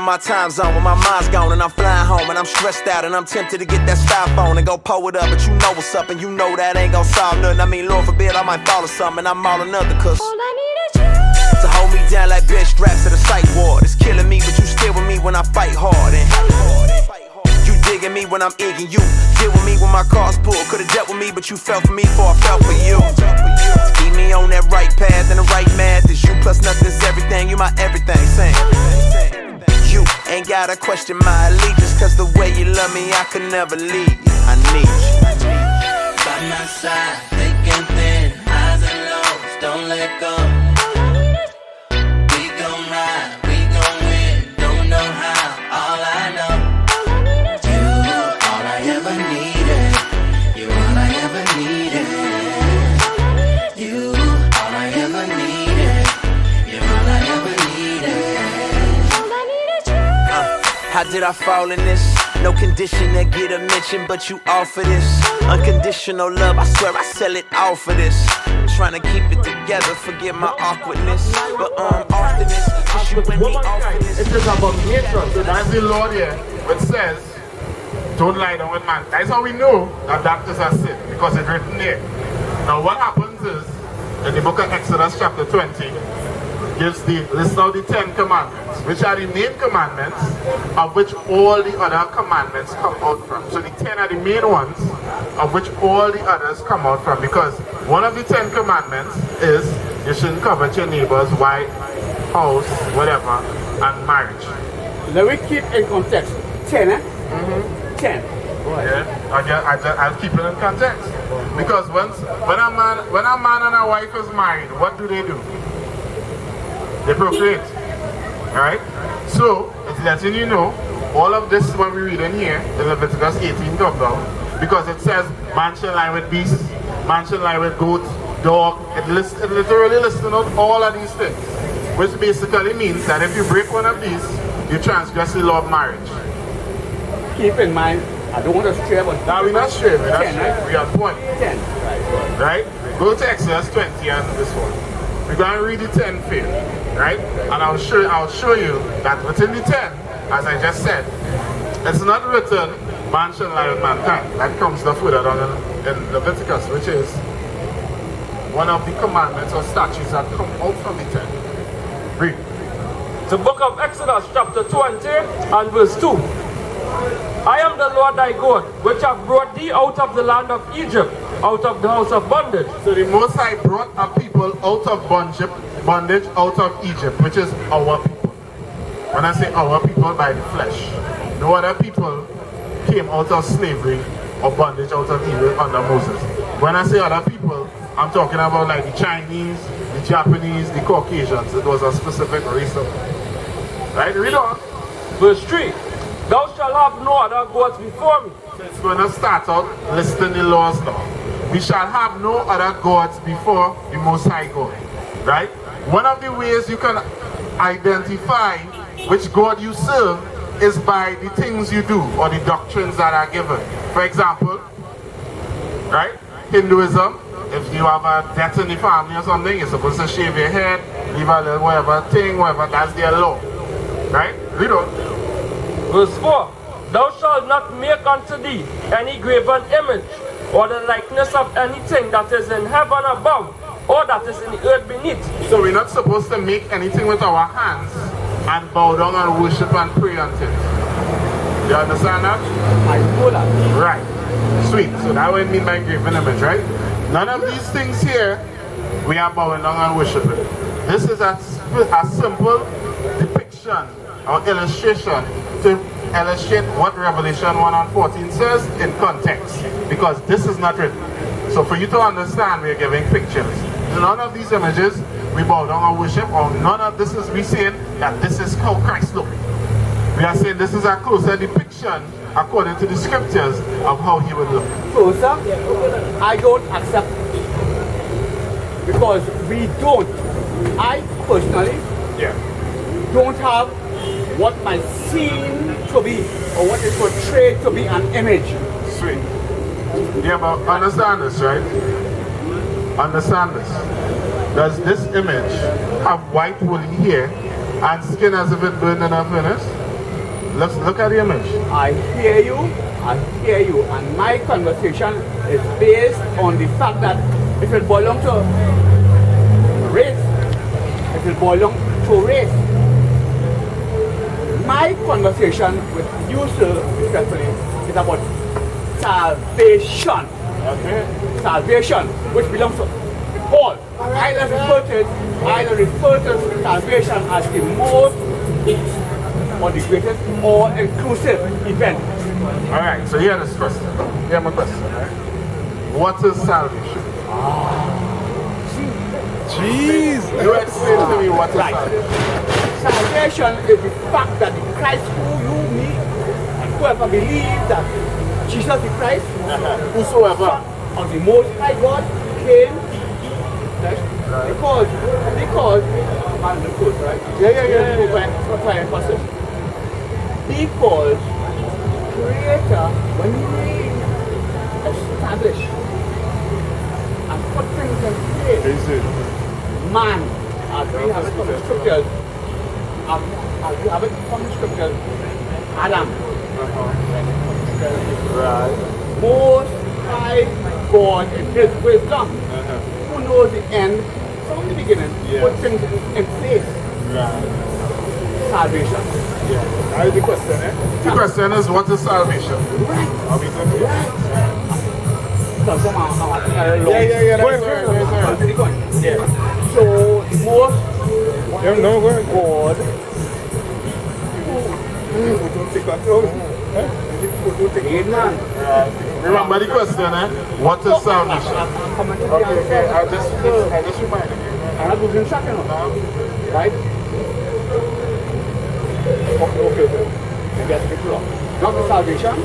in my time zone when my mind's gone and I'm flying home and I'm stressed out and I'm tempted to get that styrofoam and go pull it up, but you know what's up and you know that ain't gon' solve nothing. I mean, Lord forbid I might fall or something and I'm all another, cause all I need is you to hold me down like bed straps at a psych ward. It's killing me, but you still with me when I fight hard. And you digging me when I'm egging you. Deal with me when my car's pulled. Could've dealt with me, but you fell for me before I fell for you. Keep me on that right path and the right math. Is you plus nothing's everything. You my everything. Saying you ain't gotta question my allegiance, cause the way you love me, I could never leave you. I need you. By my side, thick and thin, highs and lows, don't let go. We gon' ride, we gon' win, don't know how, all I know. You, all I ever needed. You, all I ever needed. You, all I ever needed. You, all I ever needed. How did I fall in this? No condition that get a mention, but you offer this unconditional love. I swear I sell it all for this. Trying to keep it together, forget my awkwardness, but oftenest, just you and me oftenest. It is about nature. So that's the Lord here, which says, don't lie down with man. That's how we know that is a sin, because it's written there. Now what happens is, in the book of Exodus chapter 20, gives the list of the 10 commandments, which are the main commandments of which all the other commandments come out from. So the 10 are the main ones of which all the others come out from, because one of the 10 commandments is you shouldn't covet your neighbor's wife, house, whatever, and marriage. Let me keep in context. 10, eh? 10. Yeah, I'll keep it in context. Because when a man and a wife is married, what do? They procreate, right? So, it's letting you know, all of this when we read in here, in Leviticus 18 comes out, because it says, man shall lie with beasts, man shall lie with goats, dog. It literally listing out all of these things, which basically means that if you break one of these, you transgress the law of marriage. Keep in mind, I don't want to stray, but now we're not straight, we're not 10, straight. right? We are 20. 10. Right? Go to Exodus 20 and this one. We're going to read the 10 for you, right? And I'll show you that within the 10, as I just said, it's not written, man shall lie with mankind. That comes the further down in Leviticus, which is one of the commandments or statutes that come out from the 10. Read. The book of Exodus chapter 20 and verse 2. I am the Lord thy God, which have brought thee out of the land of Egypt, out of the house of bondage. So the Most High brought a people out of bondage out of Egypt, which is our people. When I say our people, by the flesh. No other people came out of slavery or bondage out of Egypt under Moses. When I say other people, I'm talking about like the Chinese, the Japanese, the Caucasians. It was a specific race of them. Right? Read on. Verse 3. Thou shalt have no other gods before me. So it's going to start out listing the laws now. We shall have no other gods before the Most High God. Right? One of the ways you can identify which God you serve is by the things you do or the doctrines that are given. For example, right? Hinduism, if you have a death in the family or something, you're supposed to shave your head, leave a little whatever thing, whatever, that's their law. Right? Read on. Verse 4. Thou shalt not make unto thee any graven image, or the likeness of anything that is in heaven above, or that is in the earth beneath. So we're not supposed to make anything with our hands and bow down and worship and pray unto it. You understand that? I know that. Right. Sweet. So that what I mean by graven image, right? None of these things here we are bowing down and worshiping. This is a simple depiction or illustration to illustrate what Revelation 1:14 says in context, because this is not written. So for you to understand, we are giving pictures. None of these images we bow down and worship, or none of this is we saying that this is how Christ looked. We are saying this is a closer depiction according to the scriptures of how he would look. So, sir, I don't accept it. Because we don't. I personally don't have what might seem to be or what is portrayed to be an image. Sweet. Yeah, but understand this, right? Understand this. Does this image have white woolly hair and skin as if it burned in a furnace? let's look at the image. I hear you, and my conversation is based on the fact that if it belongs to race, if it belongs to race, my conversation with you, sir, respectfully, is about salvation. Okay. Salvation, which belongs to all. I don't refer to salvation as the most or the greatest or inclusive event. Alright, so here is question. Here my question, right? What is salvation? Jeez. You explain to me what is Right. salvation. Salvation is the fact that the Christ who you, me, and whoever believes that Jesus the Christ, Whosoever. Son of the Most High God, came, right? Because, man, the truth, right? Yeah. Because Creator, when He established and put things in place, man, as we have it from the scriptures, Adam, Right. Most High God in His wisdom, who knows the end from the beginning, put things in place. Right. Salvation. Yeah. That is the question, eh? The question is, what is salvation? Are we done here? That's Yeah, that's right. Yeah. So the most God Remember the question, eh? What is salvation? Okay, I'll just remind you. I'm losing track now. Right? Okay. Get it wrong. Not the salvation.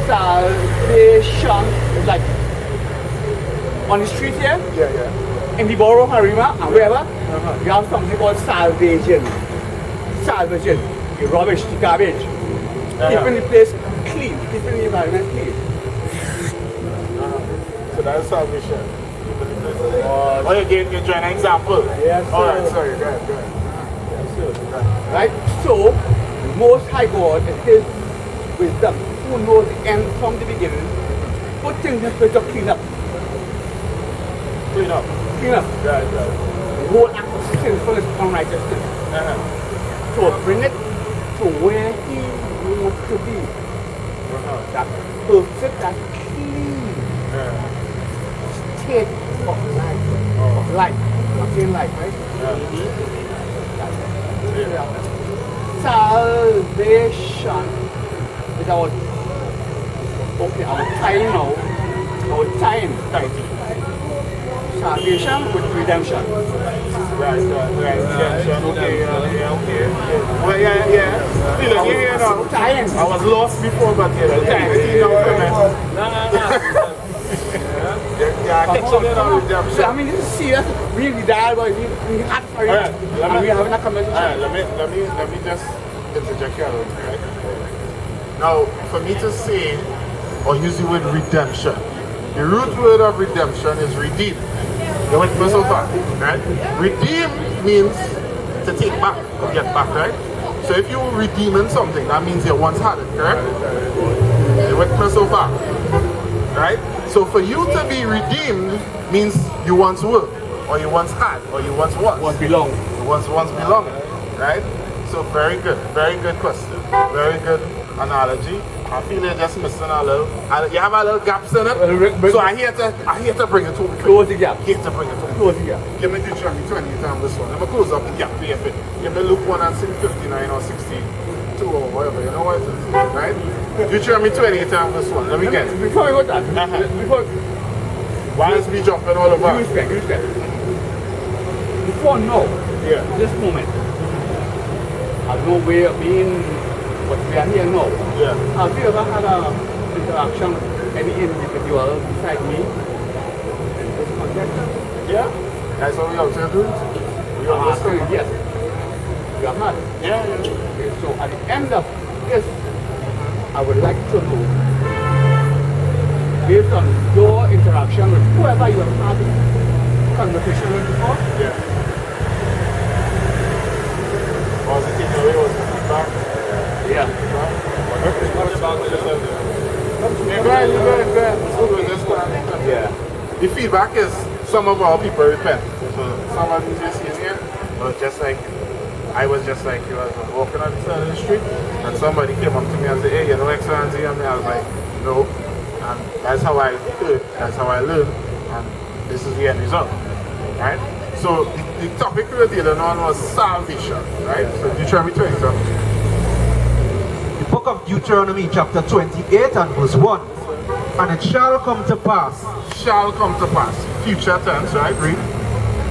Salvation is like on the street here, in the borough, Harima, and wherever, you have something called salvation. Salvation. The rubbish, the garbage. Keeping the place clean, keeping the environment clean. So that's salvation. Oh, you're trying an example? Yes, sir. Alright, sorry, go ahead. Right? So, the Most High God in His wisdom, who knows the end from the beginning, put things in place to clean up. Clean up. Right. The whole act of sinfulness and unrighteousness. So bring it to where He wants to be. That perfect, that clean state of life. I'm saying life, right? Salvation is our time now. Our time. Salvation with redemption. Right. Redemption. Okay. Well, yeah. Still here now. Time. I was lost before, but yeah, the time. No. Yeah, I think so. So, I mean, this is serious. We die, but we act for it. Alright, And we having a conversation. Alright, let me just interject here a little bit, right? Now, for me to say or use the word redemption, the root word of redemption is redeem. You went so far, right? Redeem means to take back or get back, right? So if you're redeeming something, that means you once had it, correct? You went so far, right? So for you to be redeemed means you once were, or you once had, or you once was. Once belong. Once belonging, right? So very good question, very good analogy. I feel you're just missing a little. You have a little gaps in it. So I here to bring it to Close the gap. Here to bring it to Close the gap. Give me Deuteronomy 20 times this one. I'm gonna close up the gap here. Give me Luke 1 and 59 or 62 or whatever. You know what it is, right? Deuteronomy 20 times this one. Let me get it. Before we go to that, Why is me jumping all over? you respect. Before now, this moment, has no way of being what we are here now. Yeah. Have you ever had an interaction with any individual beside me in this context? Yeah. That's what we out here doing. We I'm are asking you, yes. You have had. Yeah. Okay, so at the end of this, I would like to know, based on your interaction with whoever you have had conversation with before, Yeah. Was it taken away? Was it feedback? the feedback is some of our people repent. So some of these you see here was just like you. I was just like you. I was walking on the side of the street and somebody came up to me and said, hey, you know Excellency? And I was like, no. And that's how I heard, that's how I learned, and this is the end result. Right? So the topic we were dealing on was salvation. Right? So Deuteronomy 20. The book of Deuteronomy chapter 28 and verse 1. And it shall come to pass, Shall come to pass. Future tense, right? Read.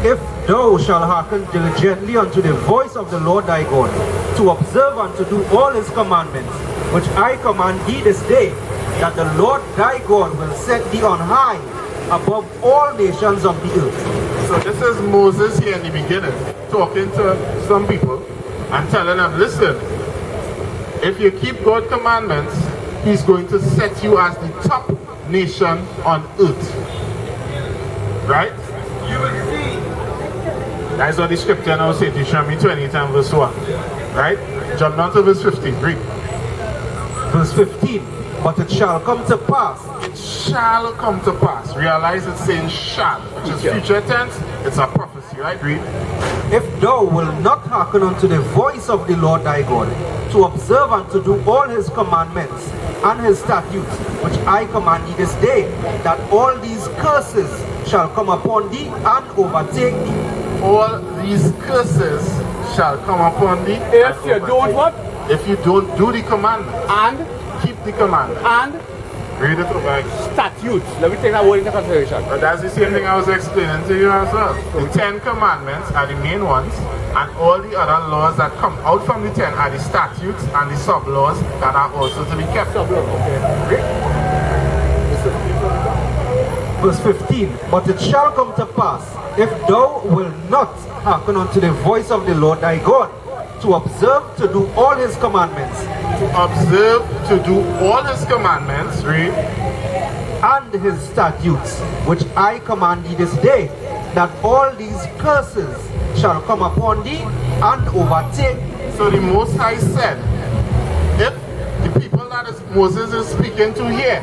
if thou shalt hearken diligently unto the voice of the Lord thy God, to observe and to do all his commandments, which I command thee this day, that the Lord thy God will set thee on high above all nations of the earth. So this is Moses here in the beginning, talking to some people and telling them, listen, if you keep God's commandments, he's going to set you as the top nation on earth. Right? You will see. That's what the scripture now says, Deuteronomy 20 and verse 1. Right? Jump down to verse 15. Read. Verse 15. But it shall come to pass. It shall come to pass. Realize it's saying shall, which is future tense. It's a prophecy, right? Read. If thou wilt not hearken unto the voice of the Lord thy God, to observe and to do all his commandments and his statutes, which I command thee this day, that all these curses shall come upon thee and overtake thee. All these curses shall come upon thee. If you don't what? If you don't do the commandments. And Keep the commandments. and Read it over. statutes. Let me take that word into consideration. But that's the same thing I was explaining to you as well. The 10 commandments are the main ones, and all the other laws that come out from the 10 are the statutes and the sub-laws that are also to be kept. Verse 15. But it shall come to pass, if thou wilt not hearken unto the voice of the Lord thy God, to observe to do all his commandments, To observe, to do all his commandments, read, and his statutes, which I command thee this day, that all these curses shall come upon thee and overtake thee. So the Most High said, if the people that Moses is speaking to here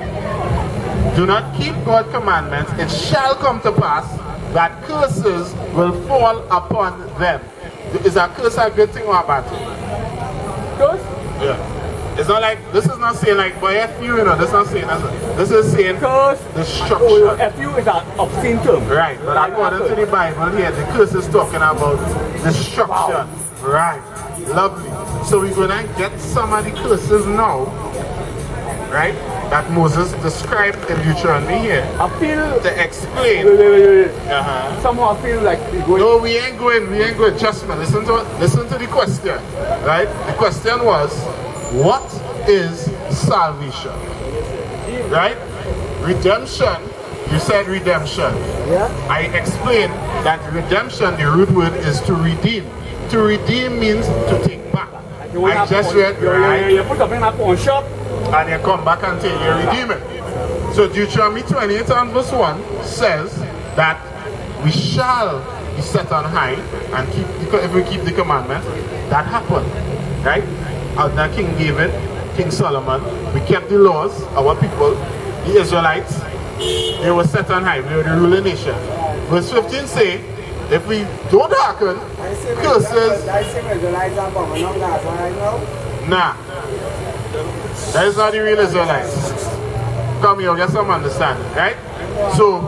do not keep God's commandments, it shall come to pass that curses will fall upon them. Is a curse a good thing or a bad thing? Curse? Yeah. It's not like, this is not saying like, boy, F you, know, this is not saying, this is saying Curse. destruction. Oh, FU is an obscene term. Right, but according to the Bible here, the curse is talking about destruction. Wow. Right, lovely. So we're going to get some of the curses now, right, that Moses described in Deuteronomy here I feel. to explain. Wait. Uh-huh. Somehow I feel like we're going. No, we ain't going. Just man, listen to the question, right? The question was, what is salvation? Right? Redemption. You said redemption. Yeah. I explained that redemption, the root word is to redeem. To redeem means to take back. I just read, right? You put something in a pawn shop. And you come back and take your redeem it. So Deuteronomy 28 and verse 1 says that we shall be set on high and keep, if we keep the commandments. That happened, right? Under King David, King Solomon, we kept the laws, our people, the Israelites, they were set on high, we were the ruling nation. Verse 15 say, if we don't hearken, curses. Nah. That is not the real Israelites. Come here, get some understanding, right? So,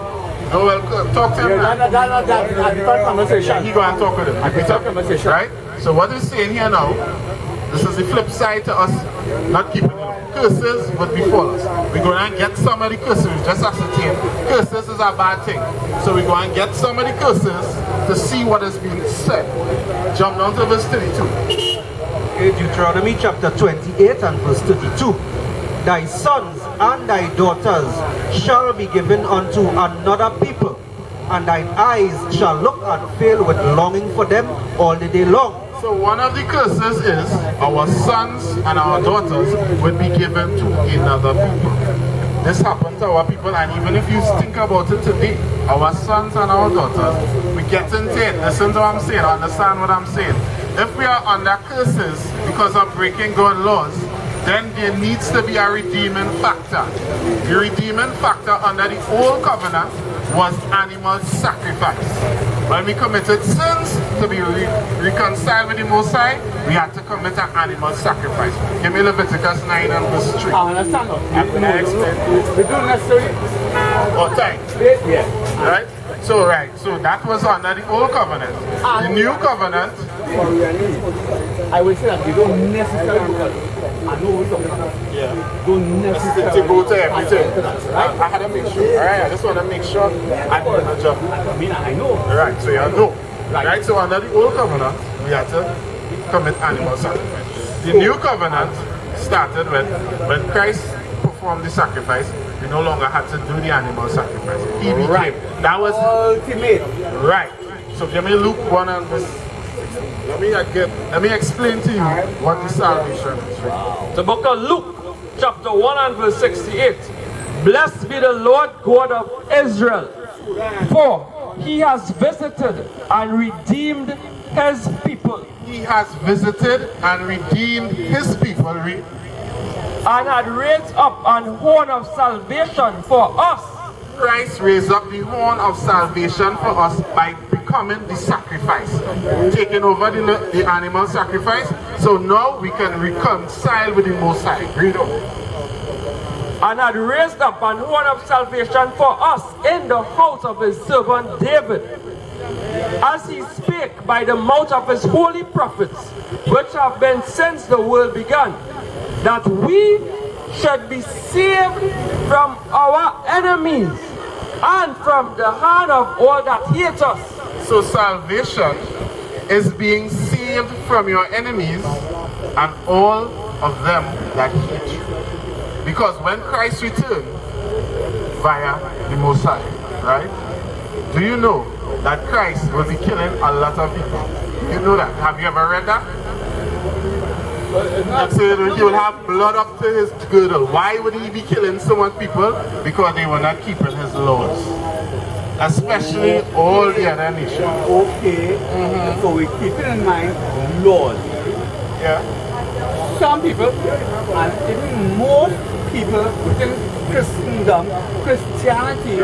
go well, talk to him now. That's conversation. He go and talk with him. That's conversation. Right? So what he's saying here now, this is the flip side to us not keeping the law. Curses would befall us. We're going to get some of the curses, just ascertain. Curses is a bad thing. So we're going to get some of the curses to see what is being said. Jump down to verse 32. Deuteronomy chapter 28 and verse 32. Thy sons and thy daughters shall be given unto another people, and thine eyes shall look and fail with longing for them all the day long. So one of the curses is our sons and our daughters would be given to another people. This happened to our people, and even if you think about it today, our sons and our daughters, we get into it. Listen to what I'm saying, understand what I'm saying. If we are under curses because of breaking God's laws, then there needs to be a redeeming factor. The redeeming factor under the old covenant was animal sacrifice. When we committed sins to be reconciled with the Most High, we had to commit an animal sacrifice. Give me Leviticus 9 and verse 3. I understand. I'm going to explain. We don't necessarily. Oh, time. Yeah. Right? So that was under the old covenant. The new covenant. I will say that we don't necessarily. I know we're talking about. Yeah. Don't necessarily. To go to everything. I had to make sure. Alright, I just want to make sure I do the job. I mean, I know. Right, so you know. Right, so under the old covenant, we had to commit animal sacrifice. The new covenant started when Christ performed the sacrifice. We no longer had to do the animal sacrifice. He became. Right. That was ultimate. right. So give me Luke 1 and verse. Let me explain to you what the salvation is. The book of Luke, chapter 1 and verse 68. Blessed be the Lord God of Israel, for he has visited and redeemed his people. He has visited and redeemed his people. And had raised up an horn of salvation for us. Christ raised up the horn of salvation for us by becoming the sacrifice, taking over the animal sacrifice, so now we can reconcile with the Most High. Read on. And had raised up an horn of salvation for us in the house of his servant David, as he spake by the mouth of his holy prophets, which have been since the world began, that we should be saved from our enemies and from the hand of all that hate us. So salvation is being saved from your enemies and all of them that hate you. Because when Christ returned via the Most High, right? Do you know that Christ will be killing a lot of people? You know that? Have you ever read that? That said, he will have blood up to his girdle. Why would he be killing so much people? Because they were not keeping his laws. Especially all the other nations. Okay. So we keep it in mind, laws. Yeah. Some people, and even most people within Christendom, Christianity,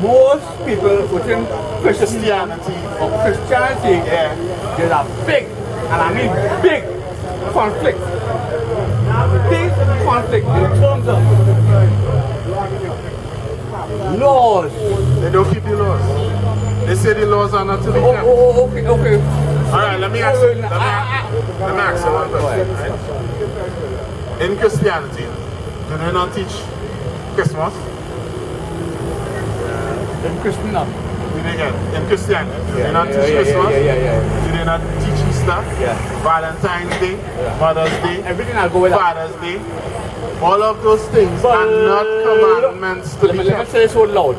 most people within Christianity or Christianity, there's a big, and I mean big, conflict. Big conflict in terms of laws. They don't keep the laws. They say the laws are not to be kept. Okay. Alright, let me ask you one question. Right? In Christianity, do they not teach Christmas? In Christendom. In Christianity, do they not teach Christmas? Do they not teach Easter? Valentine's Day? Mother's Day? Everything I'll go with Father's Day? All of those things are not commandments to be kept. Let me say it so loud.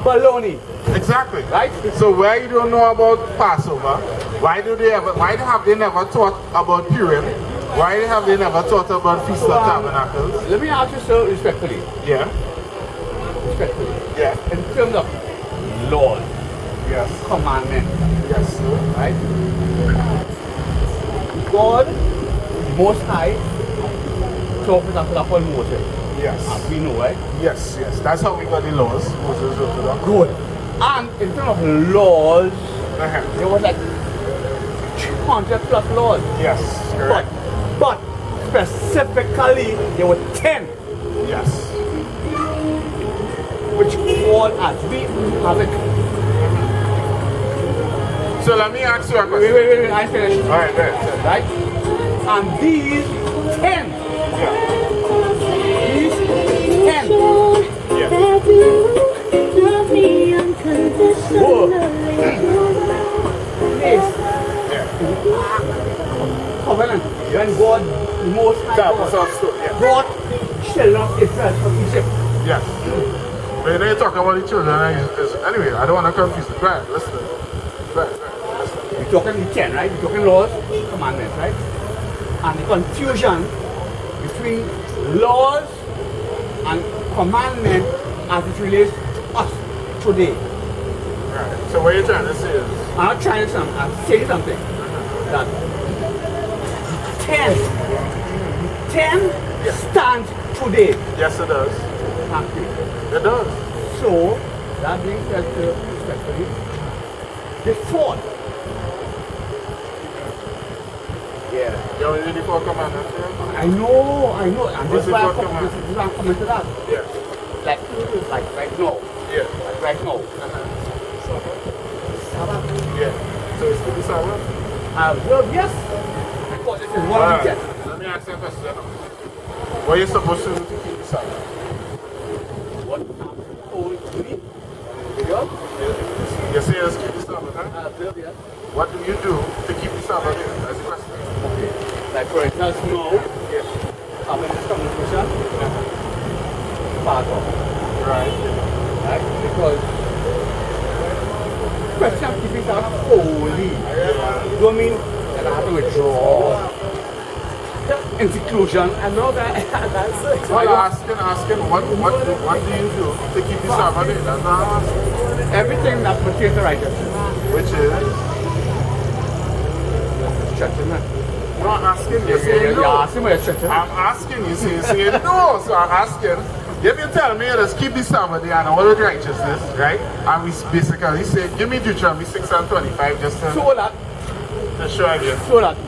Baloney. Exactly. Right? So where you don't know about Passover, why have they never taught about Purim? Why have they never taught about Feast of Tabernacles? Let me ask you so respectfully. Yeah. Respectfully. Yeah. In terms of laws. Yes. Commandment. Yes, sir. Right? God, Most High, talks with upon Moses. Yes. As we know, right? Yes. That's how we got the laws. Moses wrote it down. Good. And in terms of laws, there was like 200 plus laws. Yes, correct. But specifically, there were 10. Yes. Which fall as we have it. So let me ask you a question. Wait, I finished. Alright, good. Right? And these 10. Yeah. These 10. Yeah. Whoa. Yes. Yeah. Covenant. When God Most High That was our story. Yeah. brought children of Israel from Egypt. Yes. When they talk about the children, anyway, I don't want to confuse the right. Listen. Right. We're talking the 10, right? We're talking laws, commandments, right? And the confusion between laws and commandment as it relates to us today. Right. So what you're trying to say is? I'm not trying to I'm saying something. That 10 stands today. Yes, it does. Thank you. It does. So, that being said, respectfully, the sword. Yeah. You already did the four commandments, yeah? I know, and What's this is the why fourth commandment? this is why I'm coming to that. Yeah. Like right now. Yeah. Like right now. Sabbath. Yeah. So it's good to Sabbath? Well, yes. Because this is one of the Alright. tests. Let me ask you a question now. What are you supposed to do to keep the Sabbath? What I'm told to me. Video. You say let's keep the Sabbath, huh? Video. What do you do to keep the Sabbath? That's the question. Okay. Like for instance, now, Yes. I'm in this conversation. Part of. Right. Right? Because question of keeping Sabbath holy. Don't mean that I have to withdraw. In seclusion and all that. That's it. Well, asking, what do you do to keep the Sabbath? That's not asking. Everything that pertains to righteousness. Which is? Stretching it. I'm not asking, you're saying You're no. asking me to stretch it. I'm asking you, so you're saying no. So I'm asking, if you tell me let's keep the Sabbath day and all the righteousness, right? And we basically say, give me Deuteronomy 6 and 25 just to So that show again.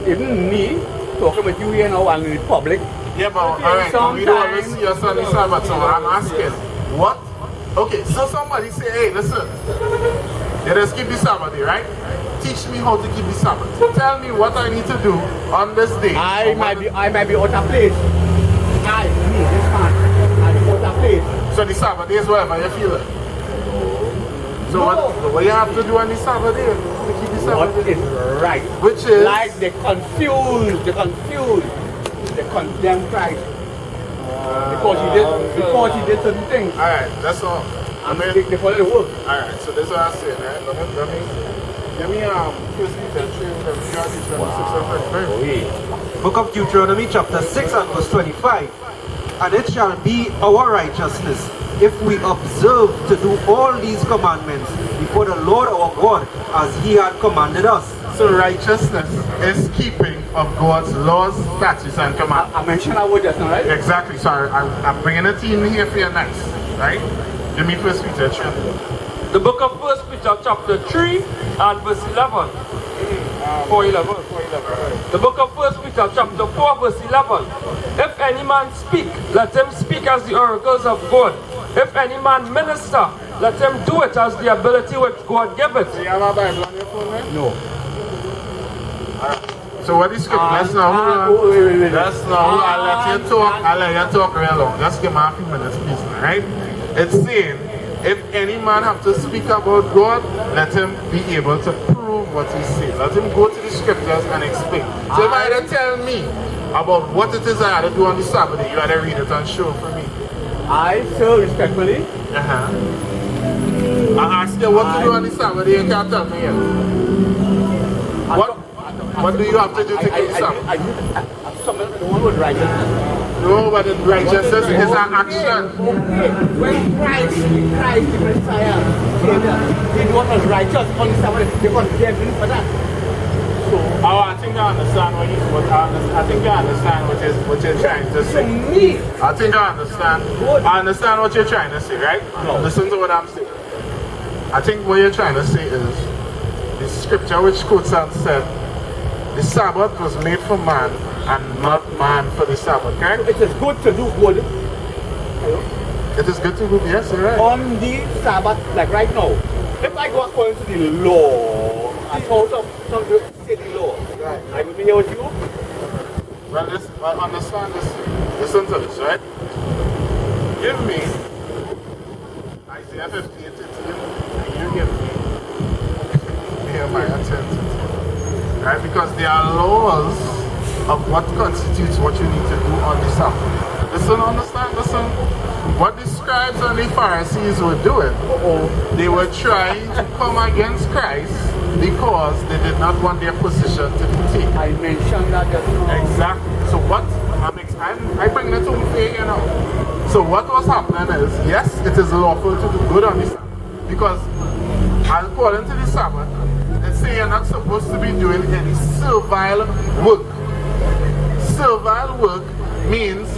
even me talking with you here now and in the public. Yeah, but alright, we don't always see us on the Sabbath, so I'm asking, what? Okay, so somebody say, hey, listen, let us keep the Sabbath day, right? Teach me how to keep the Sabbath. Tell me what I need to do on this day. I might be out of place. This man, I be out of place. So the Sabbath day is whatever you feel it. So No. what you have to do on the Sabbath day to keep the Sabbath What day? is right? Which is? Like they condemn Christ. Because he did certain things. Alright, that's all. I mean, They follow the work. alright, so this is what I'm saying, right? Let me First Peter 3, Deuteronomy 6 and 25. Book of Deuteronomy chapter 6 and verse 25. And it shall be our righteousness if we observe to do all these commandments before the Lord our God as he had commanded us. So righteousness is keeping of God's laws, statutes, and commandments. I mentioned that word just now, right? Exactly. So I'm bringing a team here for you next, right? Give me First Peter 3. The book of 1 Peter chapter 3 and verse 11. 4:11. The book of 1 Peter chapter 4 verse 11. If any man speak, let him speak as the oracles of God. If any man minister, let him do it as the ability which God giveth. Do you have a Bible on your phone, man? No. So what is scripture? Let's now wait. Let's now I'll let you talk. I'll let you talk real long. Just give me a few minutes, please, right? It's saying, if any man have to speak about God, let him be able to prove what he says. Let him go to the scriptures and explain. So if I had to tell me about what it is I had to do on the Sabbath day, you had to read it and show for me. I so respectfully. I ask you what to do on the Sabbath day, you can't tell me yet. What do you have to do to keep the Sabbath? I'm someone the one with righteousness. No, but the righteousness is an action. Okay. When Christ the Messiah came there, he was righteous on the Sabbath. They condemned him for that. So, I think I understand what you're trying to say. me, I think I understand. I understand what you're trying to say, right? No. Listen to what I'm saying. I think what you're trying to say is the scripture which quotes and said the Sabbath was made for man and not man for the Sabbath, correct? it is good to do good It is good to go, yes, you're right. on the Sabbath, like right now. If I go according to the law, I told some say the law. Right. I will be here with you. Well, understand this. Listen to this, right? Give me Isaiah 58 and you give me Nehemiah 10. Right? Because there are laws of what constitutes what you need to do on the Sabbath. Listen, understand, listen. What the scribes and the Pharisees were doing, they were trying to come against Christ because they did not want their position to be taken. I mentioned that just now. Exactly. So what I'm bringing it to you here now. So what was happening is, yes, it is lawful to do good on the Sabbath. Because according to the Sabbath, it's saying you're not supposed to be doing any servile work. Servile work means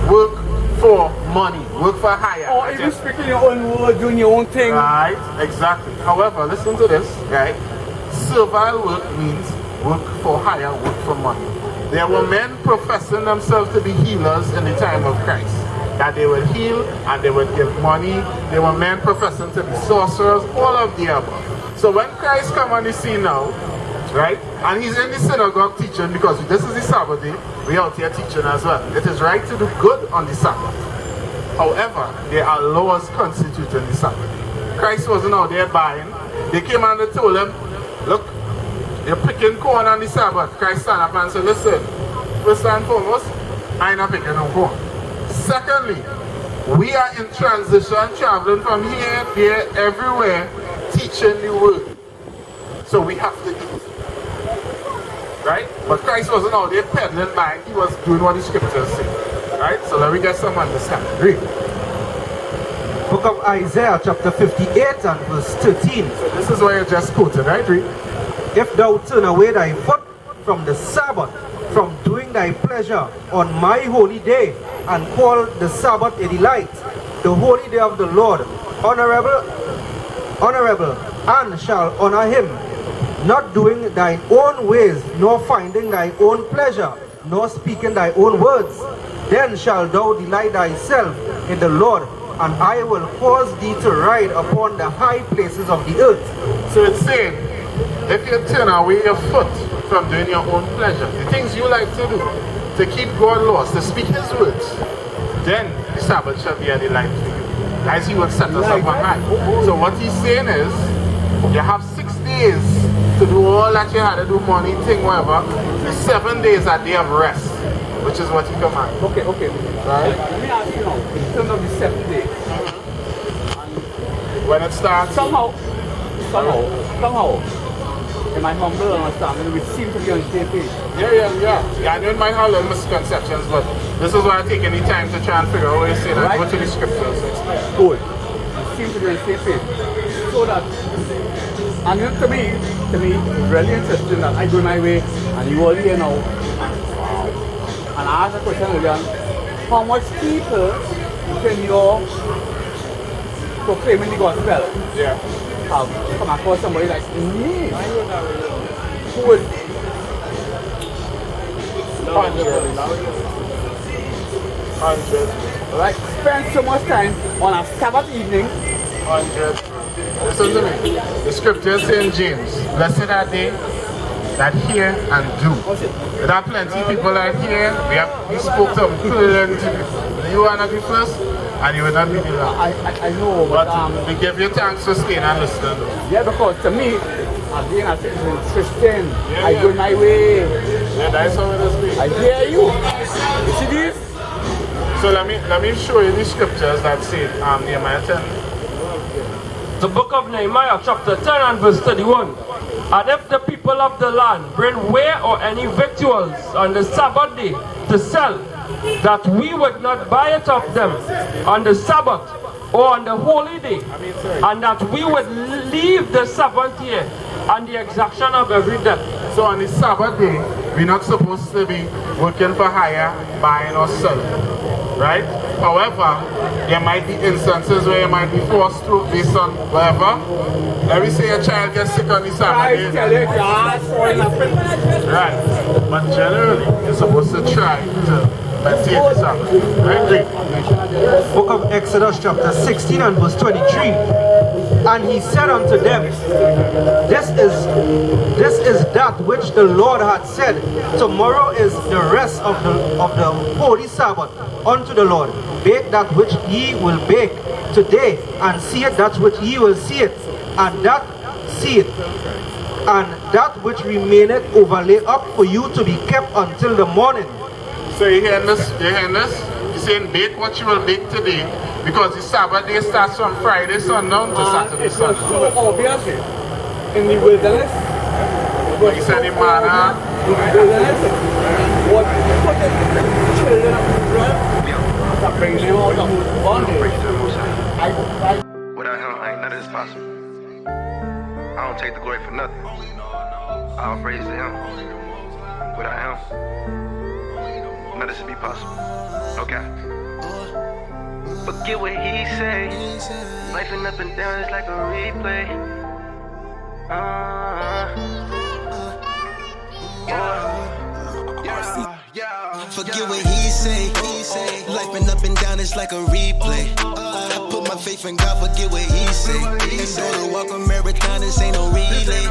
work for money, work for hire. Or even speaking your own words, doing your own thing. Right, exactly. However, listen to this, right? Servile work means work for hire, work for money. There were men professing themselves to be healers in the time of Christ. That they would heal and they would give money. There were men professing to be sorcerers, all of the above. So when Christ come on the scene now, right, and he's in the synagogue teaching, because this is the Sabbath day, we out here teaching as well. It is right to do good on the Sabbath. However, there are laws constituting the Sabbath. Christ wasn't out there buying. They came and they told him, look, you're picking corn on the Sabbath. Christ stand up and said, listen, first and foremost, I ain't not picking no corn. Secondly, we are in transition, traveling from here, there, everywhere, teaching the word. So we have to eat. Right? But Christ wasn't out there peddling by, he was doing what the scriptures say. Right? So let me get some understanding. Read. Book of Isaiah chapter 58 and verse 13. So this is where you just quoted, right? Read. If thou turn away thy foot from the Sabbath, from doing thy pleasure on my holy day, and call the Sabbath a delight, the holy day of the Lord, honorable, and shall honor him, not doing thine own ways, nor finding thy own pleasure, nor speaking thy own words, then shalt thou delight thyself in the Lord, and I will cause thee to ride upon the high places of the earth. So it's saying, if you turn away your foot from doing your own pleasure, the things you like to do, to keep God laws, to speak his words, then the Sabbath shall be a delight to you, as he will set us up on high. So what he's saying is, you have 6 days to do all that you had to do, money, thing, whatever. The 7 days are day of rest, which is what he commands. Okay. Right? Let me ask you now, in terms of the 7 days. When it starts, Somehow, in my humble understanding, we seem to be on the same page. Yeah, I know it might have little misconceptions, but this is why I'm taking the time to try and figure out what you're saying and go to the scriptures. Good. We seem to be on the same page. So that, and you know, to me, really interesting that I go my way, and you all here now. And I asked a question earlier, how much people can you proclaiming the gospel? Yeah. Have come across somebody like me who would like spend so much time on a Sabbath evening. 100. Listen to me. The scripture says in James, blessed are they that hear and do. There are plenty of people that hear. We spoke to plenty of people. You want to be first, and you will not be the last. I know, but we give you thanks for staying and listening. Yeah, because to me, again, as a Christian, I go my way. Yeah, that's how it is. I hear you. You see this? So let me show you the scriptures that say Nehemiah 10. The book of Nehemiah chapter 10 and verse 31. And if the people of the land bring ware or any victuals on the Sabbath day to sell, that we would not buy it of them on the Sabbath or on the holy day, and that we would leave the Sabbath year and the exaction of every debt. So on the Sabbath day, we're not supposed to be working for hire, buying or selling, right? However, there might be instances where you might be forced to based on whatever. Let me say a child gets sick on the Sabbath day. Right. But generally, you're supposed to try to maintain the Sabbath. Right? Book of Exodus chapter 16 and verse 23. And he said unto them, This is that which the Lord hath said. Tomorrow is the rest of the holy Sabbath unto the Lord. Bake that which ye will bake today, and see it that which ye will see it, and that see it, and that which remaineth overlay up for you to be kept until the morning. So you hearing this? He's saying bake what you will bake today, because the Sabbath day starts from Friday sundown to Saturday sundown. So obviously, in the wilderness, He said in manna. what put the children of Israel to bring them out of bondage. Without him, ain't none of this possible. I don't take the glory for nothing. I'll praise to him. Without him, none of this would be possible. Okay. Forget what he say. Life and up and down is like a replay. Forget what he say. Life been up and down, it's like a replay. I put my faith in God, forget what he say. And so to walk a marathon, this ain't no relay.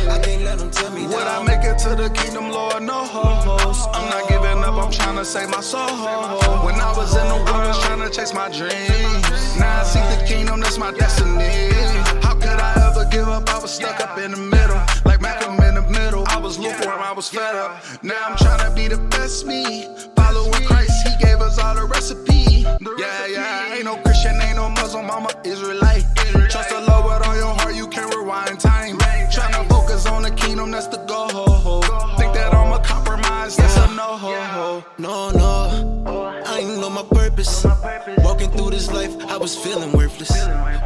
I can't let them tell me that. When I make it to the kingdom, Lord, no ho-hos. I'm not giving up, I'm trying to save my soul. When I was in the wilderness trying to chase my dreams, now I seek the kingdom, that's my destiny. How could I ever give up? I was stuck up in the middle, like Malcolm in the middle. I was lukewarm, I was fed up. Now I'm trying to be the best me. Following Christ, he gave us all the recipe. Yeah, ain't no Christian, ain't no Muslim, I'm a Israelite. Trust the Lord with all your heart, you can't rewind time. Tryna focus on the kingdom, that's the goal. Think that I'm a compromise, that's a no. No, I ain't know my purpose. Walking through this life, I was feeling worthless.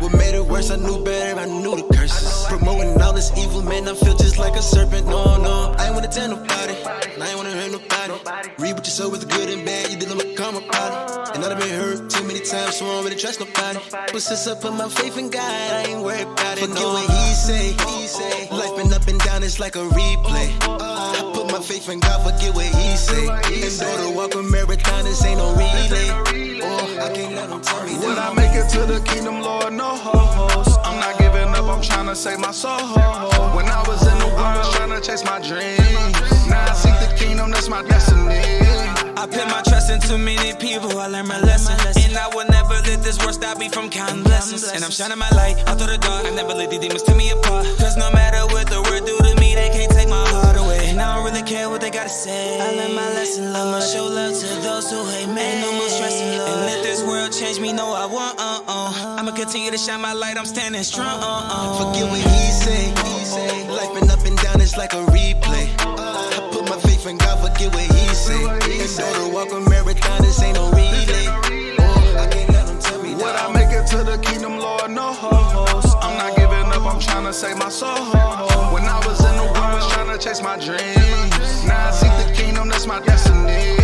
What made it worse, I knew better, I knew the curses. Promoting all this evil, man, I feel just like a serpent. No, I ain't wanna tell nobody, I ain't wanna hurt nobody. Read what you sow with good and bad, you dealing with karma about it. And I've been hurt too many times, so I don't really trust nobody. But since I put my faith in God, I ain't worried about it. Forget what he say. Life been up and down, it's like a replay. I put my faith in God, forget what he say. And so to walk a marathon, this ain't no relay. I can't let them tell me that. When I make it to the kingdom, Lord, no ho-hos. I'm not giving up, I'm trying to save my soul. When I was in the wilderness trying to chase my dreams, now I seek the kingdom, that's my destiny. I put my trust in too many people, I learned my lesson. And I will never let this world stop me from counting blessings. And I'm shining my light out through the dark. I never let these demons tear me apart. Cause no matter what the world do to me, they can't take my heart away. And I don't really care what they gotta say. I learned my lesson, I'ma show love to those who hate me. Ain't no more stressing, Lord. And let this world change me, no I won't, I'ma continue to shine my light, I'm standing strong, Forget what he say. Life been up and down, it's like a replay. I put my faith in God, forget what he say. And so to walk a marathon, this ain't no relay. I can't let them tell me that. When I make it to the kingdom, Lord, no ho-hos. I'm not giving up, I'm trying to save my soul. When I was in the wilderness trying to chase my dreams, now I seek the kingdom, that's my destiny.